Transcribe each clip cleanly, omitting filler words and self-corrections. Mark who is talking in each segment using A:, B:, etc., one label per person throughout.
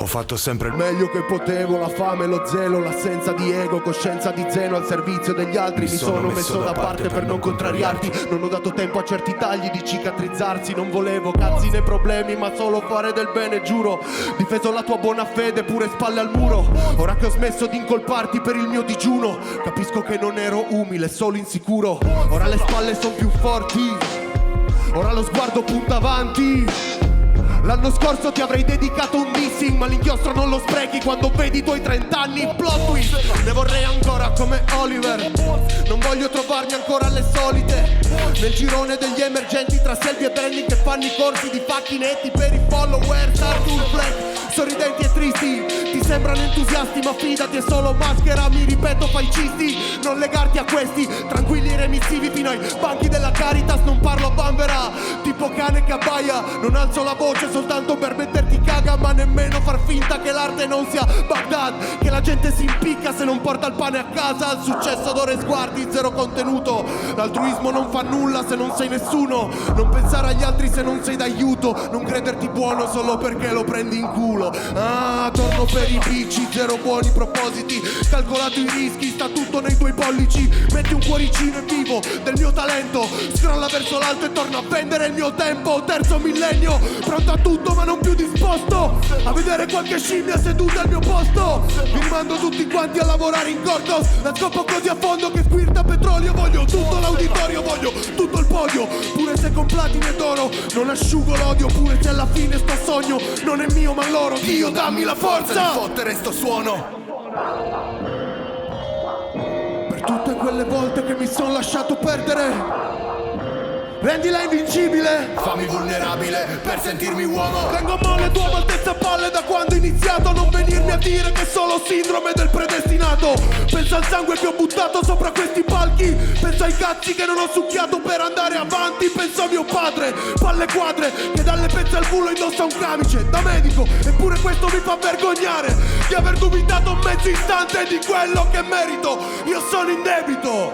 A: Ho fatto sempre il
B: meglio che potevo, la fame, lo zelo, l'assenza di ego, coscienza di zeno al servizio degli altri. Mi sono messo da parte per non contrariarti. Non ho dato tempo a certi tagli di cicatrizzarsi. Non volevo cazzi né problemi, ma solo fare del bene, giuro. Difeso la tua buona fede, pure spalle al muro. Ora che ho smesso di incolparti per il mio digiuno, capisco che non ero umile, solo insicuro. Ora le spalle sono più forti, ora lo sguardo punta avanti. L'anno scorso ti avrei dedicato un dissing, ma l'inchiostro non lo sprechi quando vedi i tuoi 30 anni. Plot twist, ne vorrei ancora come Oliver. Non voglio trovarmi ancora alle solite nel girone degli emergenti tra selfie e branding che fanno i corsi di facchinetti per i followers. Arthur Fleck, sorridenti e tristi, ti sembrano entusiasti ma fidati è solo maschera. Mi ripeto, fai cisti, non legarti a questi tranquilli e remissivi fino ai banchi della Caritas. Non parlo a Bambera, tipo cane che abbaia. Non alzo la voce soltanto per metterti caga, ma nemmeno far finta che l'arte non sia Baghdad, che la gente si impicca se non porta il pane a casa. Al successo d'ore sguardi, zero contenuto. L'altruismo non fa nulla se non sei nessuno. Non pensare agli altri se non sei d'aiuto. Non crederti buono solo perché lo prendi in culo. Ah, torno per i bici, zero buoni propositi. Calcolato i rischi, sta tutto nei tuoi pollici. Metti un cuoricino e vivo del mio talento. Scrolla verso l'alto e torno a vendere il mio tempo. Terzo millennio, pronto a tutto ma non più disposto a vedere qualche scimmia seduta al mio posto. Vi rimando tutti quanti a lavorare in cortos. La scopo così a fondo che squirta petrolio. Voglio tutto l'auditorio, voglio tutto il podio, pure se con platino e d'oro. Non asciugo l'odio, pure se alla fine sto sogno non è mio ma loro. Dio dammi la forza di fottere sto suono. Per tutte quelle volte che mi son lasciato perdere, rendila invincibile, fammi vulnerabile per sentirmi uomo. Tengo male tua altezza a palle da quando ho iniziato. Non venirmi a dire che è solo sindrome del predestinato. Pensa al sangue che ho buttato sopra questi palchi, penso ai cazzi che non ho succhiato per andare avanti. Penso a mio padre, palle quadre, che dalle pezze al culo indossa un camice da medico. Eppure questo mi fa vergognare di aver dubitato un mezzo istante di quello che merito. Io sono in debito,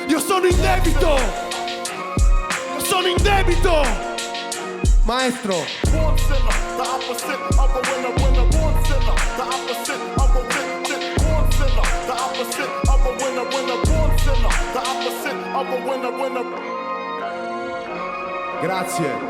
B: io sono in debito, io sono in debito, maestro. Grazie.